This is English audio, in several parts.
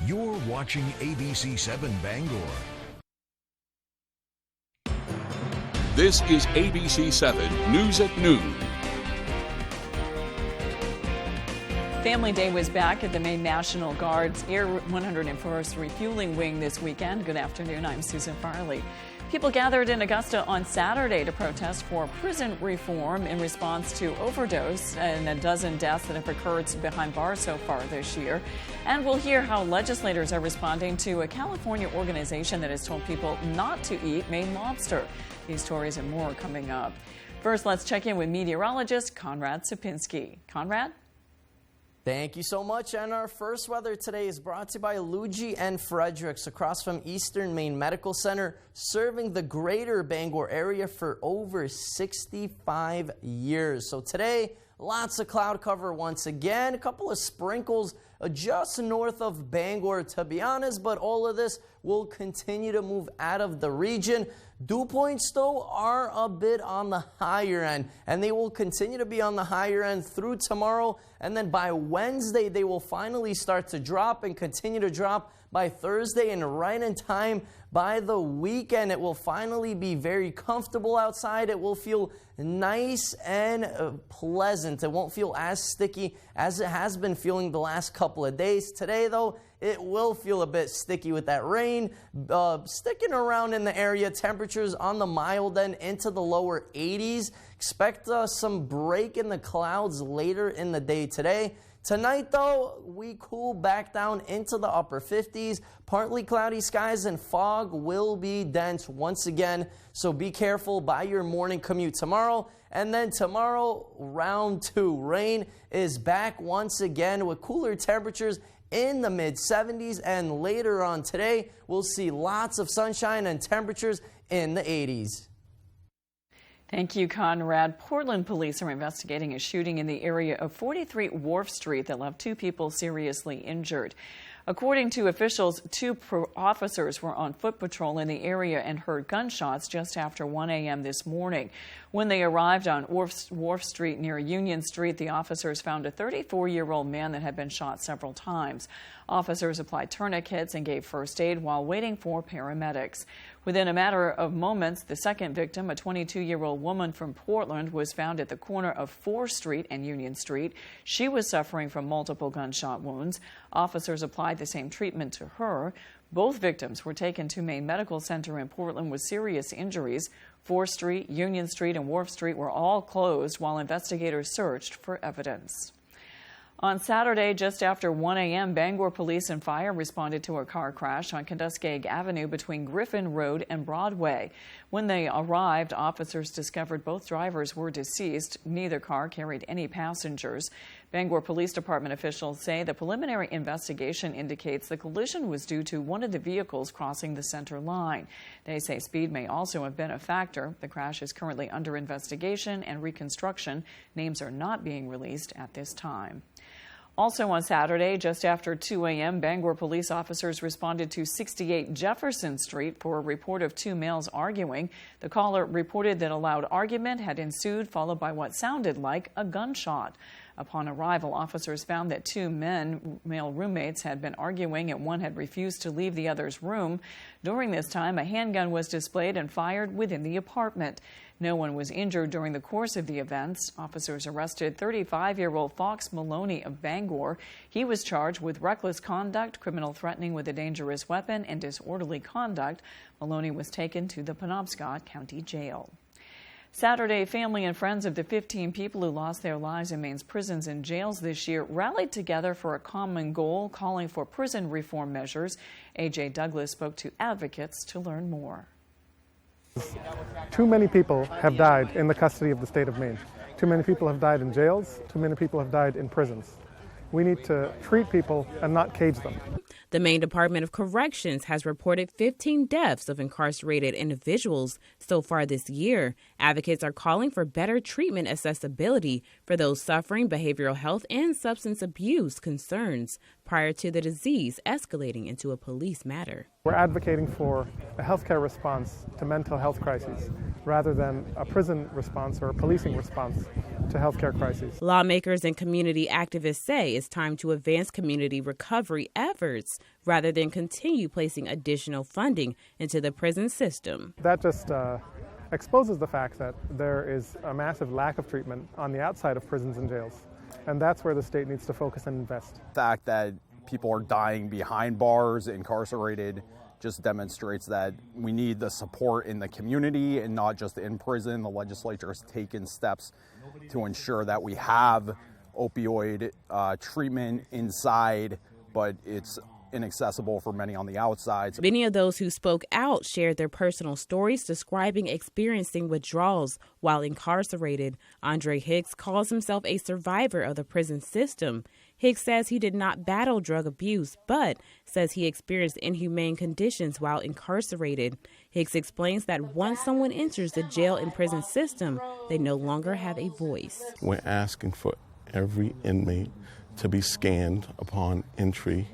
You're watching ABC7 Bangor. This is ABC7 News at Noon. Family Day was back at the Maine National Guard's Air 101st Refueling Wing this weekend. Good afternoon, I'm Susan Farley. People gathered in Augusta on Saturday to protest for prison reform in response to overdose and a dozen deaths that have occurred behind bars so far this year. And we'll hear how legislators are responding to a California organization that has told people not to eat Maine lobster. These stories and more coming up. First, let's check in with meteorologist Conrad Sapinski. Conrad? Thank you so much. And our first weather today is brought to you by Luigi and Fredericks across from Eastern Maine Medical Center, serving the greater Bangor area for over 65 years. So today, lots of cloud cover once again, a couple of sprinkles just north of Bangor, to be honest, but all of this will continue to move out of the region. Dew points, though, are a bit on the higher end, and they will continue to be on the higher end through tomorrow. And then by Wednesday, they will finally start to drop and continue to drop by Thursday, and right in time by the weekend. It will finally be very comfortable outside. It will feel nice and pleasant. It won't feel as sticky as it has been feeling the last couple of days. Today, though, it will feel a bit sticky with that rain sticking around in the area. Temperatures on the mild end into the lower 80s. Expect some break in the clouds later in the day today. Tonight, though, we cool back down into the upper 50s. Partly cloudy skies and fog will be dense once again, so be careful by your morning commute tomorrow. And then tomorrow, round 2. Rain is back once again with cooler temperatures in the mid-70s, and later on today, we'll see lots of sunshine and temperatures in the 80s. Thank you, Conrad. Portland police are investigating a shooting in the area of 43 Wharf Street that left 2 people seriously injured. According to officials, 2 officers were on foot patrol in the area and heard gunshots just after 1 a.m. this morning. When they arrived on Wharf Street near Union Street, the officers found a 34-year-old man that had been shot several times. Officers applied tourniquets and gave first aid while waiting for paramedics. Within a matter of moments, the second victim, a 22-year-old woman from Portland, was found at the corner of 4th Street and Union Street. She was suffering from multiple gunshot wounds. Officers applied the same treatment to her. Both victims were taken to Maine Medical Center in Portland with serious injuries. 4th Street, Union Street, and Wharf Street were all closed while investigators searched for evidence. On Saturday, just after 1 a.m., Bangor Police and Fire responded to a car crash on Kentuskeg Avenue between Griffin Road and Broadway. When they arrived, officers discovered both drivers were deceased. Neither car carried any passengers. Bangor Police Department officials say the preliminary investigation indicates the collision was due to one of the vehicles crossing the center line. They say speed may also have been a factor. The crash is currently under investigation and reconstruction. Names are not being released at this time. Also on Saturday, just after 2 a.m., Bangor police officers responded to 68 Jefferson Street for a report of 2 males arguing. The caller reported that a loud argument had ensued, followed by what sounded like a gunshot. Upon arrival, officers found that 2 male roommates had been arguing and one had refused to leave the other's room. During this time, a handgun was displayed and fired within the apartment. No one was injured during the course of the events. Officers arrested 35-year-old Fox Maloney of Bangor. He was charged with reckless conduct, criminal threatening with a dangerous weapon, and disorderly conduct. Maloney was taken to the Penobscot County Jail. Saturday, family and friends of the 15 people who lost their lives in Maine's prisons and jails this year rallied together for a common goal, calling for prison reform measures. A.J. Douglas spoke to advocates to learn more. Too many people have died in the custody of the state of Maine. Too many people have died in jails. Too many people have died in prisons. We need to treat people and not cage them. The Maine Department of Corrections has reported 15 deaths of incarcerated individuals so far this year. Advocates are calling for better treatment accessibility for those suffering behavioral health and substance abuse concerns prior to the disease escalating into a police matter. We're advocating for a healthcare response to mental health crises rather than a prison response or a policing response to healthcare crises. Lawmakers and community activists say it's time to advance community recovery efforts rather than continue placing additional funding into the prison system. That just exposes the fact that there is a massive lack of treatment on the outside of prisons and jails. And that's where the state needs to focus and invest. The fact that people are dying behind bars, incarcerated, just demonstrates that we need the support in the community and not just in prison. The legislature has taken steps to ensure that we have opioid treatment inside, but it's inaccessible for many on the outside. Many of those who spoke out shared their personal stories describing experiencing withdrawals while incarcerated. Andre Hicks calls himself a survivor of the prison system. Hicks says he did not battle drug abuse, but says he experienced inhumane conditions while incarcerated. Hicks explains that once someone enters the jail and prison system, they no longer have a voice. We're asking for every inmate to be scanned upon entry,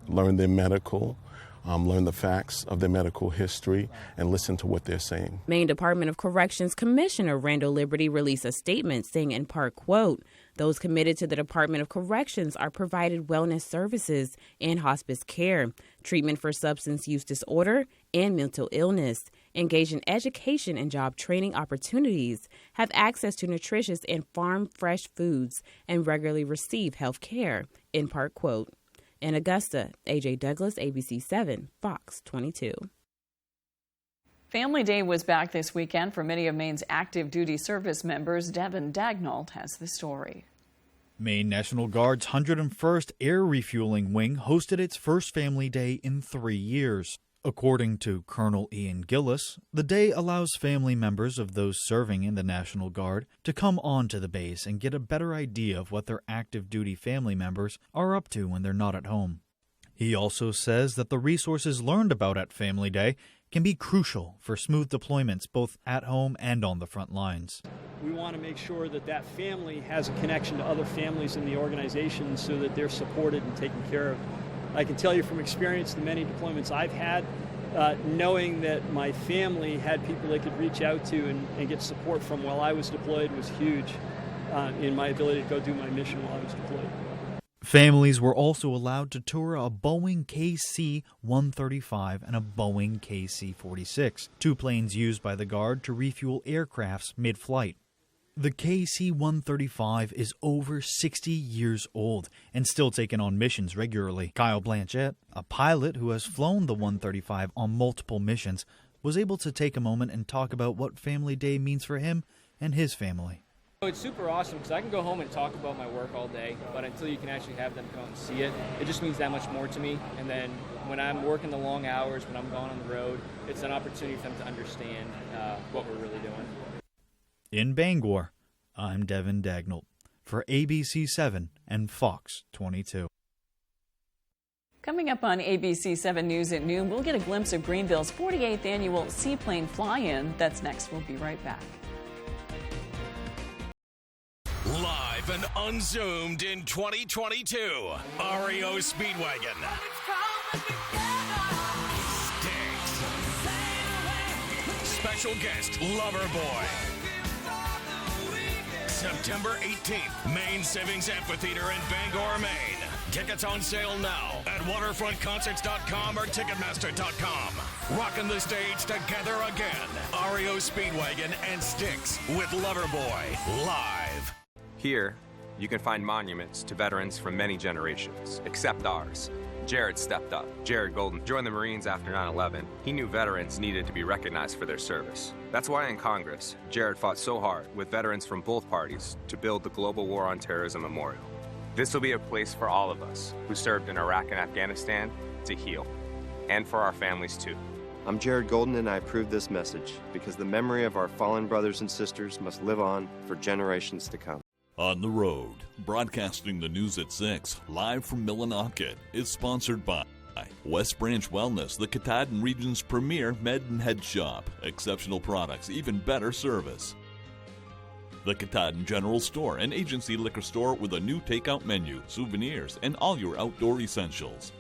learn their medical, learn the facts of their medical history, and listen to what they're saying. Maine Department of Corrections Commissioner Randall Liberty released a statement saying in part, quote, "Those committed to the Department of Corrections are provided wellness services and hospice care, treatment for substance use disorder and mental illness, engage in education and job training opportunities, have access to nutritious and farm-fresh foods, and regularly receive health care," end part, quote. In Augusta, A.J. Douglas, ABC 7, Fox 22. Family Day was back this weekend for many of Maine's active duty service members. Devin Dagnall has the story. Maine National Guard's 101st Air Refueling Wing hosted its first Family Day in 3 years. According to Colonel Ian Gillis, the day allows family members of those serving in the National Guard to come onto the base and get a better idea of what their active duty family members are up to when they're not at home. He also says that the resources learned about at Family Day can be crucial for smooth deployments both at home and on the front lines. We want to make sure that that family has a connection to other families in the organization so that they're supported and taken care of. I can tell you from experience, the many deployments I've had, knowing that my family had people they could reach out to and get support from while I was deployed was huge in my ability to go do my mission while I was deployed. Families were also allowed to tour a Boeing KC-135 and a Boeing KC-46, two planes used by the Guard to refuel aircrafts mid-flight. The KC-135 is over 60 years old and still taken on missions regularly. Kyle Blanchett, a pilot who has flown the 135 on multiple missions, was able to take a moment and talk about what Family Day means for him and his family. It's super awesome because I can go home and talk about my work all day, but until you can actually have them come and see it, it just means that much more to me. And then when I'm working the long hours, when I'm gone on the road, it's an opportunity for them to understand what we're really doing. In Bangor, I'm Devin Dagnall for ABC 7 and Fox 22. Coming up on ABC 7 News at noon, we'll get a glimpse of Greenville's 48th annual Seaplane Fly-In. That's next. We'll be right back. Live and unzoomed in 2022, REO Speedwagon. Stinks. Special guest, Loverboy. September 18th, Maine Savings Amphitheater in Bangor, Maine. Tickets on sale now at waterfrontconcerts.com or ticketmaster.com. Rocking the stage together again. REO Speedwagon and Styx with Loverboy live. Here, you can find monuments to veterans from many generations, except ours. Jared stepped up. Jared Golden joined the Marines after 9/11. He knew veterans needed to be recognized for their service. That's why in Congress, Jared fought so hard with veterans from both parties to build the Global War on Terrorism Memorial. This will be a place for all of us who served in Iraq and Afghanistan to heal, and for our families too. I'm Jared Golden, and I approve this message because the memory of our fallen brothers and sisters must live on for generations to come. On the Road, broadcasting the news at 6, live from Millinocket, is sponsored by West Branch Wellness, the Katahdin region's premier med and head shop. Exceptional products, even better service. The Katahdin General Store, an agency liquor store with a new takeout menu, souvenirs, and all your outdoor essentials.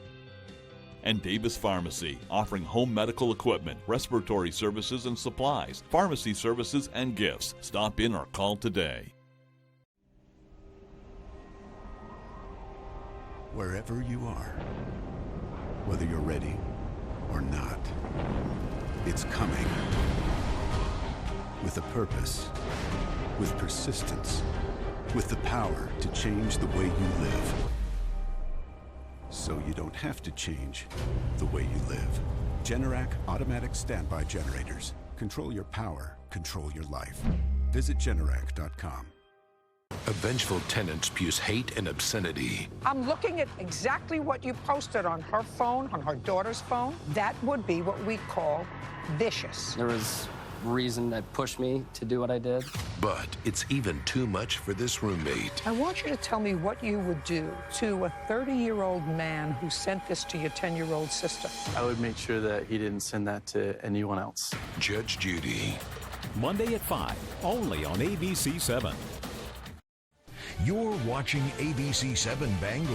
And Davis Pharmacy, offering home medical equipment, respiratory services and supplies, pharmacy services and gifts. Stop in or call today. wherever you are. Whether you're ready or not, it's coming. With a purpose, with persistence, with the power to change the way you live. So you don't have to change the way you live. Generac automatic standby generators. Control your power, control your life. Visit Generac.com. A vengeful tenant spews hate and obscenity. I'm looking at exactly what you posted on her phone, on her daughter's phone. That would be what we call vicious. There was reason that pushed me to do what I did. But it's even too much for this roommate. I want you to tell me what you would do to a 30-year-old man who sent this to your 10-year-old sister. I would make sure that he didn't send that to anyone else. Judge Judy. Monday at 5, only on ABC 7. You're watching ABC 7 Bangor.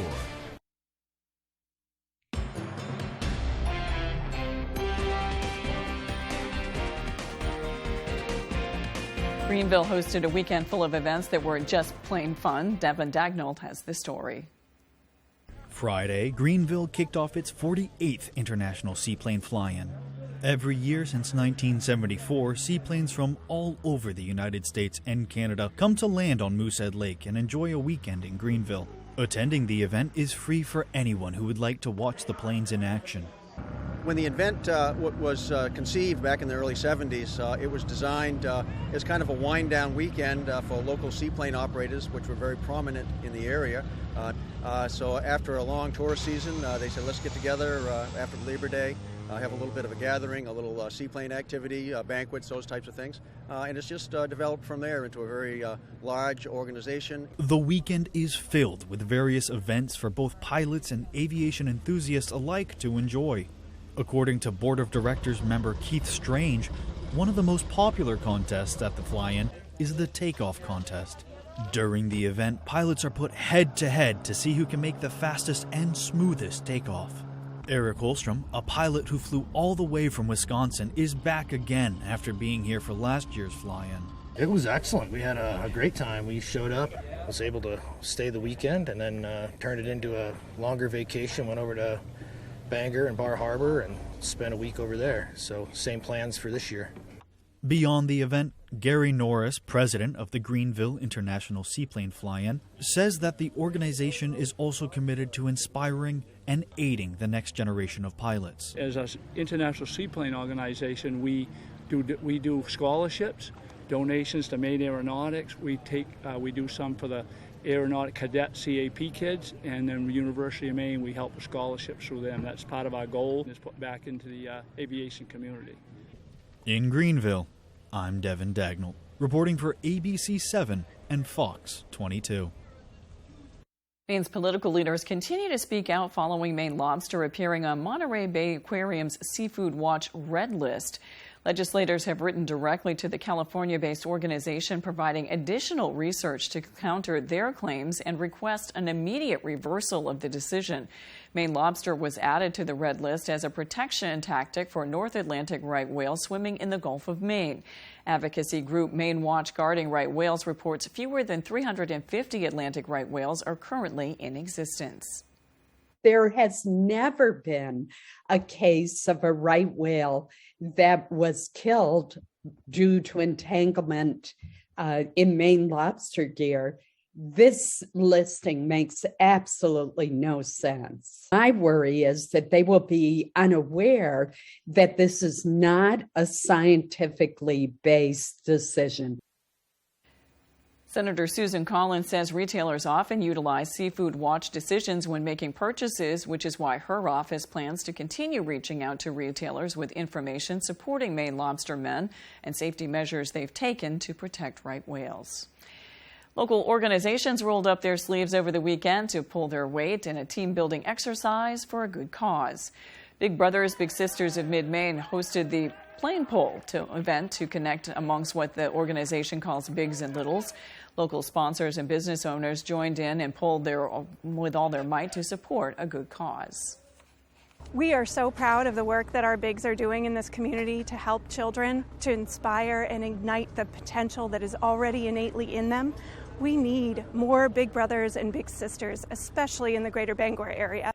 Greenville hosted a weekend full of events that were just plain fun. Devin Dagnall has the story. Friday, Greenville kicked off its 48th International Seaplane Fly-In. Every year since 1974, seaplanes from all over the United States and Canada come to land on Moosehead Lake and enjoy a weekend in Greenville. Attending the event is free for anyone who would like to watch the planes in action. When the event was conceived back in the early 70s, it was designed as kind of a wind-down weekend for local seaplane operators, which were very prominent in the area. So after a long tour season, they said, let's get together after Labor Day, have a little bit of a gathering, a little seaplane activity, banquets, those types of things. And it's just developed from there into a very large organization. The weekend is filled with various events for both pilots and aviation enthusiasts alike to enjoy. According to Board of Directors member Keith Strange, one of the most popular contests at the fly-in is the takeoff contest. During the event, pilots are put head-to-head to see who can make the fastest and smoothest takeoff. Eric Holstrom, a pilot who flew all the way from Wisconsin, is back again after being here for last year's fly-in. It was excellent. We had a great time. We showed up, was able to stay the weekend, and then turned it into a longer vacation, went over to Bangor and Bar Harbor and spent a week over there. So same plans for this year. Beyond the event, Gary Norris, president of the Greenville International Seaplane Fly-In, says that the organization is also committed to inspiring and aiding the next generation of pilots. As an international seaplane organization, we do scholarships, donations to Maine Aeronautics. We do some for the Aeronautic Cadet CAP kids, and then University of Maine, we help with scholarships through them. That's part of our goal, is put back into the aviation community. In Greenville, I'm Devin Dagnall, reporting for ABC 7 and Fox 22. Maine's political leaders continue to speak out following Maine lobster appearing on Monterey Bay Aquarium's Seafood Watch Red List. Legislators have written directly to the California-based organization providing additional research to counter their claims and request an immediate reversal of the decision. Maine lobster was added to the red list as a protection tactic for North Atlantic right whales swimming in the Gulf of Maine. Advocacy group Maine Watch Guarding Right Whales reports fewer than 350 Atlantic right whales are currently in existence. There has never been a case of a right whale that was killed due to entanglement in Maine lobster gear. This listing makes absolutely no sense. My worry is that they will be unaware that this is not a scientifically based decision. Senator Susan Collins says retailers often utilize Seafood Watch decisions when making purchases, which is why her office plans to continue reaching out to retailers with information supporting Maine lobster men and safety measures they've taken to protect right whales. Local organizations rolled up their sleeves over the weekend to pull their weight in a team-building exercise for a good cause. Big Brothers Big Sisters of Mid-Maine hosted the Plane Pole event to connect amongst what the organization calls bigs and littles. Local sponsors and business owners joined in and pulled with all their might to support a good cause. We are so proud of the work that our bigs are doing in this community to help children, to inspire and ignite the potential that is already innately in them. We need more big brothers and big sisters, especially in the greater Bangor area.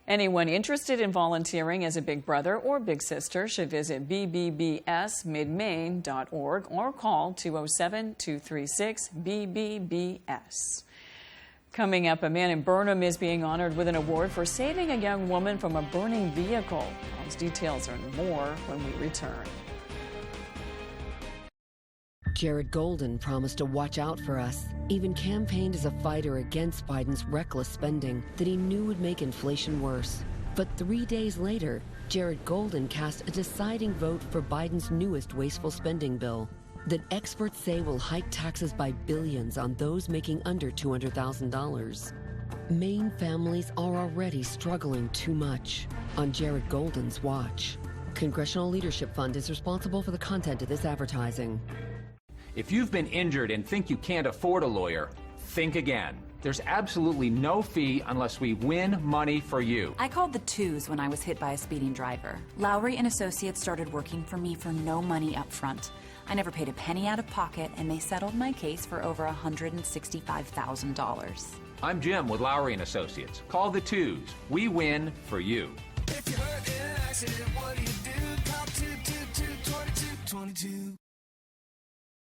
Anyone interested in volunteering as a big brother or big sister should visit bbbsmidmaine.org or call 207-236-BBBS. Coming up, a man in Burnham is being honored with an award for saving a young woman from a burning vehicle. Those details and more when we return. Jared Golden promised to watch out for us, even campaigned as a fighter against Biden's reckless spending that he knew would make inflation worse. But 3 days later, Jared Golden cast a deciding vote for Biden's newest wasteful spending bill that experts say will hike taxes by billions on those making under $200,000. Maine families are already struggling too much on Jared Golden's watch. Congressional Leadership Fund is responsible for the content of this advertising. If you've been injured and think you can't afford a lawyer, think again. There's absolutely no fee unless we win money for you. I called the twos when I was hit by a speeding driver. Lowry and Associates started working for me for no money up front. I never paid a penny out of pocket, and they settled my case for over $165,000. I'm Jim with Lowry and Associates. Call the twos. We win for you. If you're hurt in an accident, what do you do? Call 222-2222.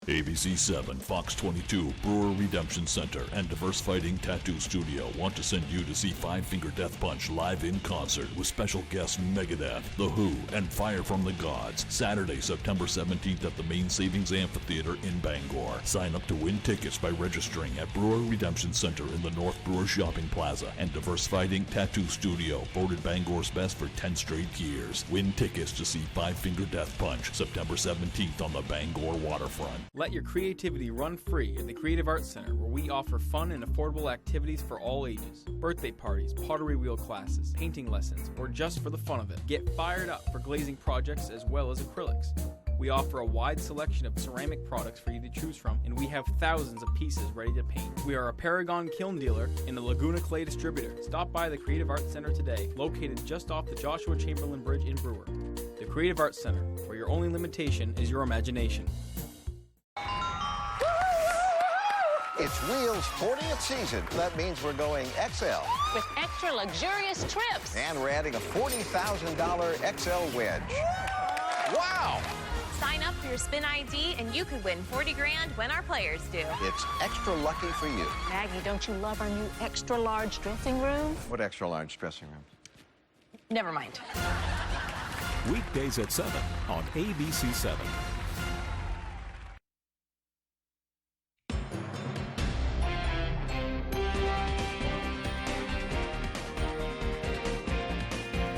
ABC 7, Fox 22, Brewer Redemption Center, and Diverse Fighting Tattoo Studio want to send you to see Five Finger Death Punch live in concert with special guests Megadeth, The Who, and Fire from the Gods, Saturday, September 17th at the Main Savings Amphitheater in Bangor. Sign up to win tickets by registering at Brewer Redemption Center in the North Brewer Shopping Plaza, and Diverse Fighting Tattoo Studio, voted Bangor's best for 10 straight years. Win tickets to see Five Finger Death Punch, September 17th on the Bangor waterfront. Let your creativity run free at the Creative Arts Center, where we offer fun and affordable activities for all ages. Birthday parties, pottery wheel classes, painting lessons, or just for the fun of it. Get fired up for glazing projects as well as acrylics. We offer a wide selection of ceramic products for you to choose from, and we have thousands of pieces ready to paint. We are a Paragon kiln dealer and a Laguna Clay distributor. Stop by the Creative Arts Center today, located just off the Joshua Chamberlain Bridge in Brewer. The Creative Arts Center, where your only limitation is your imagination. It's Wheels' 40th season. That means we're going XL. With extra luxurious trips. And we're adding a $40,000 XL wedge. Wow! Sign up for your Spin ID and you could win 40 grand when our players do. It's extra lucky for you. Maggie, don't you love our new extra large dressing room? What extra large dressing room? Never mind. Weekdays at 7 on ABC 7.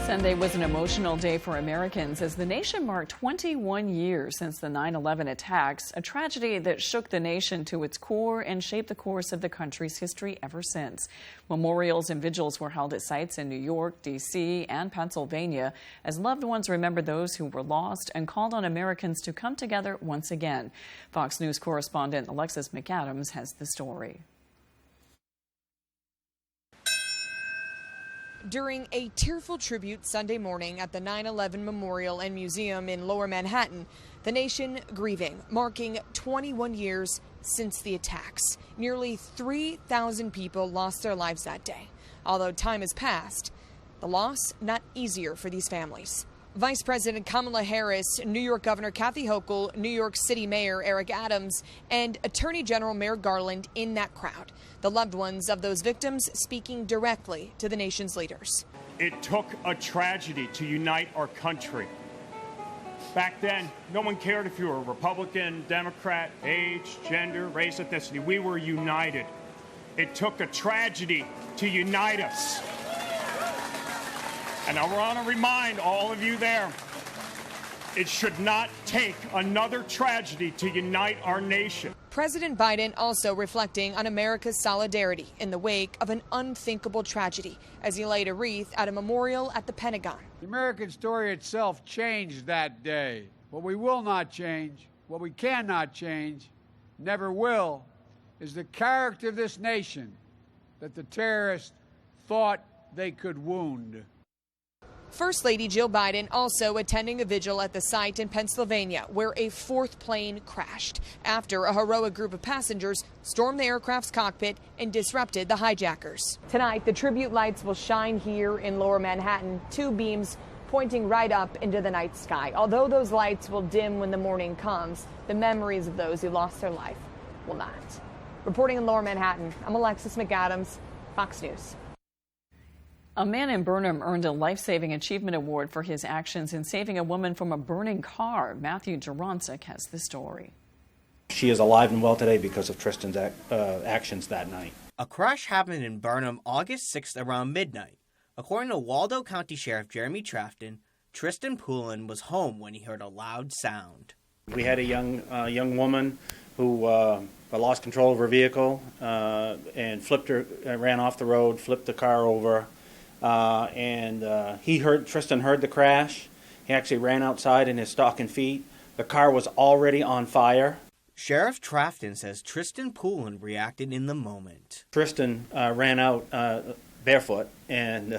Sunday was an emotional day for Americans as the nation marked 21 years since the 9/11 attacks, a tragedy that shook the nation to its core and shaped the course of the country's history ever since. Memorials and vigils were held at sites in New York, D.C., and Pennsylvania as loved ones remembered those who were lost and called on Americans to come together once again. Fox News correspondent Alexis McAdams has the story. During a tearful tribute Sunday morning at the 9/11 Memorial and Museum in Lower Manhattan, the nation grieving, marking 21 years since the attacks. Nearly 3,000 people lost their lives that day. Although time has passed, the loss not easier for these families. Vice President Kamala Harris, New York Governor Kathy Hochul, New York City Mayor Eric Adams, and Attorney General Merrick Garland in that crowd. The loved ones of those victims speaking directly to the nation's leaders. It took a tragedy to unite our country. Back then, no one cared if you were Republican, Democrat, age, gender, race, ethnicity. We were united. It took a tragedy to unite us. And I want to remind all of you there, it should not take another tragedy to unite our nation. President Biden also reflecting on America's solidarity in the wake of an unthinkable tragedy as he laid a wreath at a memorial at the Pentagon. The American story itself changed that day. What we will not change, what we cannot change, never will, is the character of this nation that the terrorists thought they could wound. First Lady Jill Biden also attending a vigil at the site in Pennsylvania where a fourth plane crashed after a heroic group of passengers stormed the aircraft's cockpit and disrupted the hijackers. Tonight, the tribute lights will shine here in Lower Manhattan, two beams pointing right up into the night sky. Although those lights will dim when the morning comes, the memories of those who lost their life will not. Reporting in Lower Manhattan, I'm Alexis McAdams, Fox News. A man in Burnham earned a life-saving achievement award for his actions in saving a woman from a burning car. Matthew Duronsik has the story. She is alive and well today because of Tristan's actions that night. A crash happened in Burnham August 6th around midnight. According to Waldo County Sheriff Jeremy Trafton, Tristan Poulin was home when he heard a loud sound. We had a young woman who lost control of her vehicle and ran off the road, flipped the car over, Tristan heard the crash. He actually ran outside in his stocking feet. The car was already on fire. Sheriff Trafton says Tristan Poulin reacted in the moment. Tristan ran out barefoot and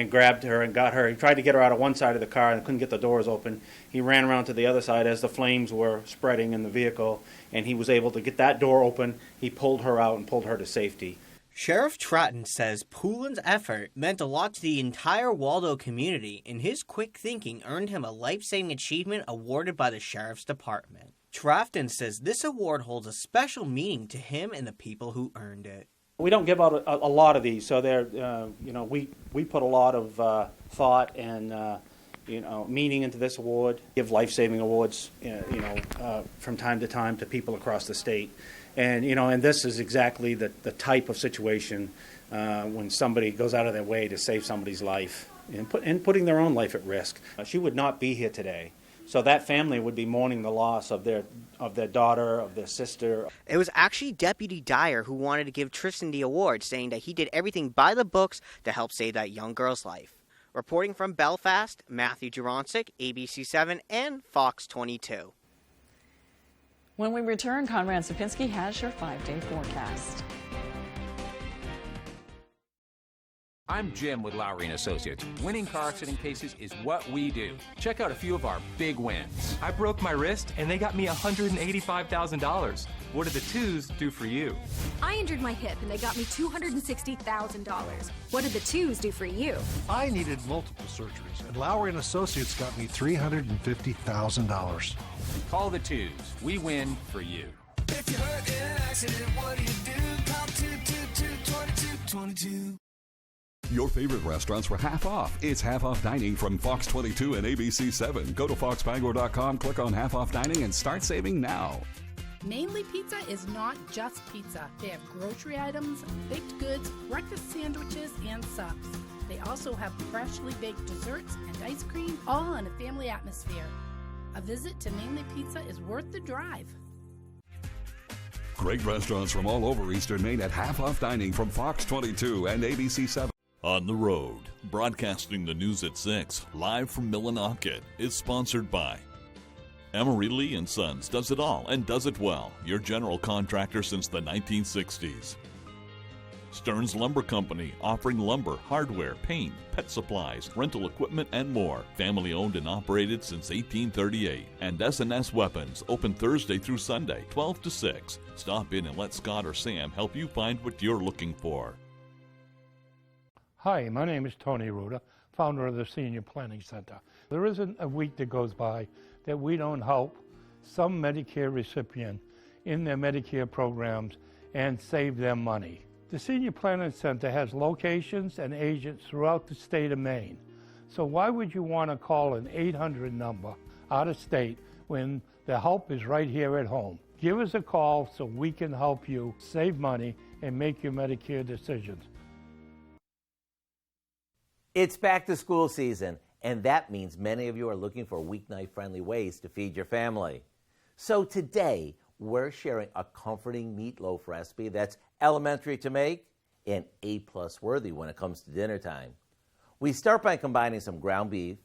grabbed her and got her. He tried to get her out of one side of the car and couldn't get the doors open. He ran around to the other side as the flames were spreading in the vehicle, and he was able to get that door open. He pulled her out and pulled her to safety. Sheriff Trafton says Poulin's effort meant a lot to the entire Waldo community, and his quick thinking earned him a life-saving achievement awarded by the Sheriff's Department. Trafton says this award holds a special meaning to him and the people who earned it. We don't give out a lot of these, so we put a lot of thought and meaning into this award. Give life-saving awards, from time to people across the state, and this is exactly the type of situation when somebody goes out of their way to save somebody's life and putting their own life at risk. She would not be here today. So that family would be mourning the loss of their daughter, of their sister. It was actually Deputy Dyer who wanted to give Tristan the award, saying that he did everything by the books to help save that young girl's life. Reporting from Belfast, Matthew Duronsik, ABC7 and Fox 22. When we return, Conrad Sapinski has your 5-day forecast. I'm Jim with Lowry & Associates. Winning car accident cases is what we do. Check out a few of our big wins. I broke my wrist and they got me $185,000. What did the twos do for you? I injured my hip and they got me $260,000. What did the twos do for you? I needed multiple surgeries and Lowry & Associates got me $350,000. Call the twos. We win for you. If you're hurt in an accident, what do? Call 222-2222. Your favorite restaurants were half off. It's half off dining from Fox 22 and ABC 7. Go to foxbangor.com, click on half off dining, and start saving now. Mainly Pizza is not just pizza. They have grocery items, baked goods, breakfast sandwiches, and subs. They also have freshly baked desserts and ice cream, all in a family atmosphere. A visit to Mainly Pizza is worth the drive. Great restaurants from all over Eastern Maine at half off dining from Fox 22 and ABC 7. On the Road, broadcasting the news at 6, live from Millinocket, is sponsored by Emery Lee & Sons does it all and does it well. Your general contractor since the 1960s. Stearns Lumber Company, offering lumber, hardware, paint, pet supplies, rental equipment, and more. Family owned and operated since 1838. And S&S Weapons, open Thursday through Sunday, 12 to 6. Stop in and let Scott or Sam help you find what you're looking for. Hi, my name is Tony Ruda, founder of the Senior Planning Center. There isn't a week that goes by that we don't help some Medicare recipient in their Medicare programs and save them money. The Senior Planning Center has locations and agents throughout the state of Maine. So why would you want to call an 800 number out of state when the help is right here at home? Give us a call so we can help you save money and make your Medicare decisions. It's back to school season, and that means many of you are looking for weeknight-friendly ways to feed your family. So today, we're sharing a comforting meatloaf recipe that's elementary to make and A+ worthy when it comes to dinner time. We start by combining some ground beef,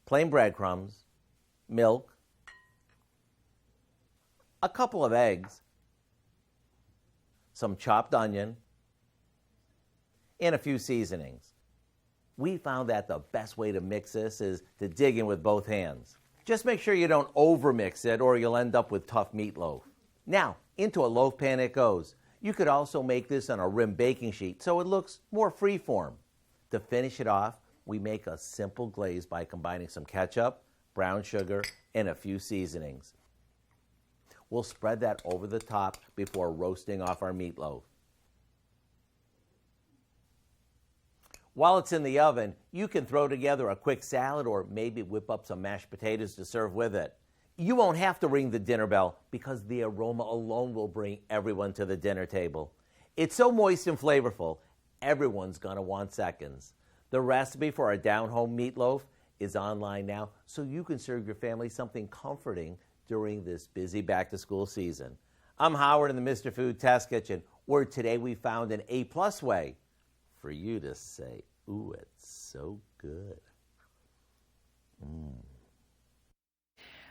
plain breadcrumbs, milk, a couple of eggs, some chopped onion, and a few seasonings. We found that the best way to mix this is to dig in with both hands. Just make sure you don't overmix it or you'll end up with tough meatloaf. Now, into a loaf pan it goes. You could also make this on a rim baking sheet so it looks more freeform. To finish it off, we make a simple glaze by combining some ketchup, brown sugar, and a few seasonings. We'll spread that over the top before roasting off our meatloaf. While it's in the oven, you can throw together a quick salad or maybe whip up some mashed potatoes to serve with it. You won't have to ring the dinner bell because the aroma alone will bring everyone to the dinner table. It's so moist and flavorful, everyone's going to want seconds. The recipe for our down-home meatloaf is online now, so you can serve your family something comforting during this busy back-to-school season. I'm Howard in the Mr. Food Test Kitchen, where today we found an A+ way for you to say, ooh, it's so good.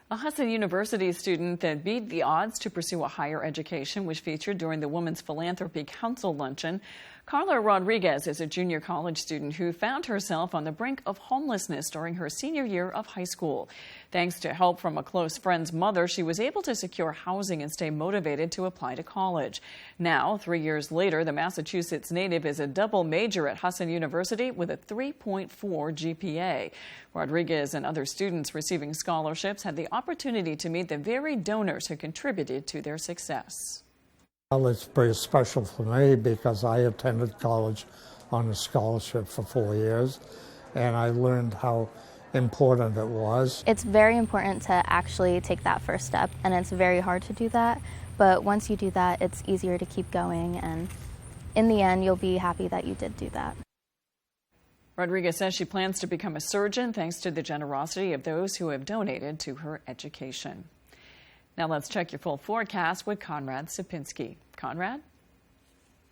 A Hudson University student that beat the odds to pursue a higher education was featured during the Women's Philanthropy Council luncheon. Carla Rodriguez is a junior college student who found herself on the brink of homelessness during her senior year of high school. Thanks to help from a close friend's mother, she was able to secure housing and stay motivated to apply to college. Now, 3 years later, the Massachusetts native is a double major at Hudson University with a 3.4 GPA. Rodriguez and other students receiving scholarships had the opportunity to meet the very donors who contributed to their success. Well, it's very special for me because I attended college on a scholarship for 4 years, and I learned how important it was. It's very important to actually take that first step, and it's very hard to do that, but once you do that, it's easier to keep going, and in the end, you'll be happy that you did do that. Rodriguez says she plans to become a surgeon thanks to the generosity of those who have donated to her education. Now let's check your full forecast with Conrad Sipinski. Conrad?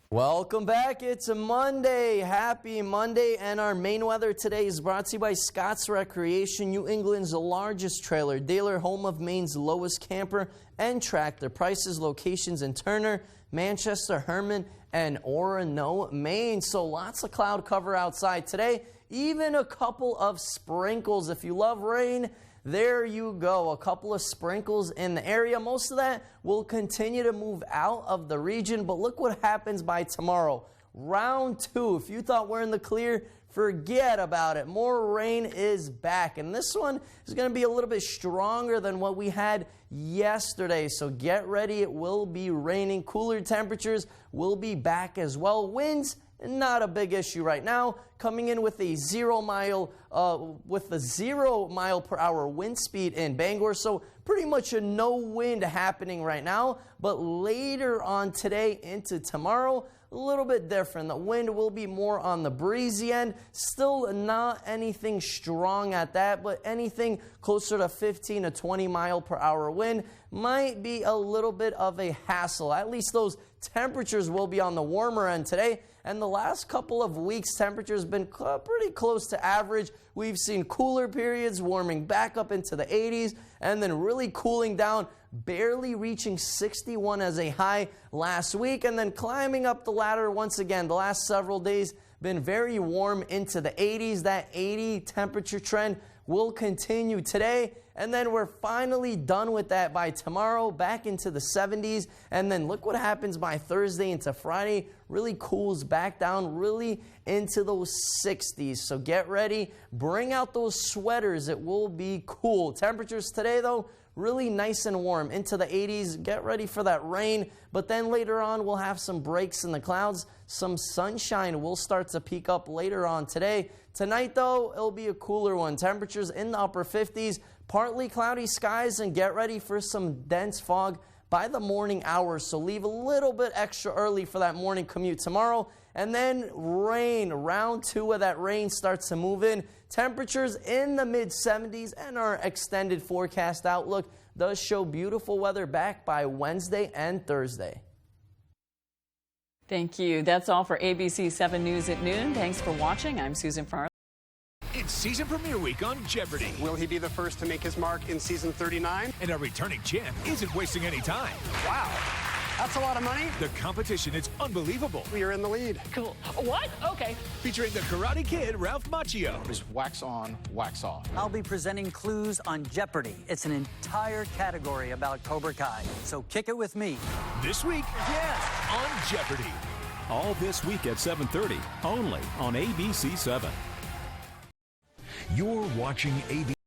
Welcome back. It's a Monday. Happy Monday. And our main weather today is brought to you by Scott's Recreation, New England's largest trailer dealer, home of Maine's lowest camper and tractor. Prices, locations in Turner, Manchester, Herman, and Orono, Maine. So lots of cloud cover outside today. Even a couple of sprinkles. If you love rain, there you go, a couple of sprinkles in the area. Most of that will continue to move out of the region, but look what happens by tomorrow. Round 2, if you thought we're in the clear, forget about it. More rain is back, and this one is going to be a little bit stronger than what we had yesterday, so get ready. It will be raining. Cooler temperatures will be back as well. Winds, not a big issue right now, coming in with a 0 mile per hour wind speed in Bangor, so pretty much a no wind happening right now. But later on today into tomorrow, a little bit different. The wind will be more on the breezy end, still not anything strong at that, but anything closer to 15 to 20 mile per hour wind might be a little bit of a hassle. At least those temperatures will be on the warmer end today. And the last couple of weeks, temperatures have been pretty close to average. We've seen cooler periods warming back up into the 80s and then really cooling down, barely reaching 61 as a high last week and then climbing up the ladder once again. The last several days been very warm into the 80s. That 80 temperature trend will continue today, and then we're finally done with that by tomorrow, back into the 70s, and then look what happens by Thursday into Friday. Really cools back down, really into those 60s. So get ready, bring out those sweaters. It will be cool. Temperatures today, though, really nice and warm into the 80s. Get ready for that rain, but then later on we'll have some breaks in the clouds. Some sunshine will start to peak up later on today. Tonight, though, it'll be a cooler one. Temperatures in the upper 50s, partly cloudy skies, and get ready for some dense fog by the morning hours. So leave a little bit extra early for that morning commute tomorrow. And then rain, round 2 of that rain starts to move in. Temperatures in the mid-70s, and our extended forecast outlook does show beautiful weather back by Wednesday and Thursday. Thank you. That's all for ABC 7 News at noon. Thanks for watching. I'm Susan Farr. It's season premiere week on Jeopardy! Will he be the first to make his mark in season 39? And our returning champ isn't wasting any time. Wow. That's a lot of money. The competition is unbelievable. You're in the lead. Cool. What? Okay. Featuring the Karate Kid, Ralph Macchio. Just wax on, wax off. I'll be presenting clues on Jeopardy. It's an entire category about Cobra Kai. So kick it with me. This week, yes, on Jeopardy. All this week at 7:30, only on ABC 7. You're watching ABC.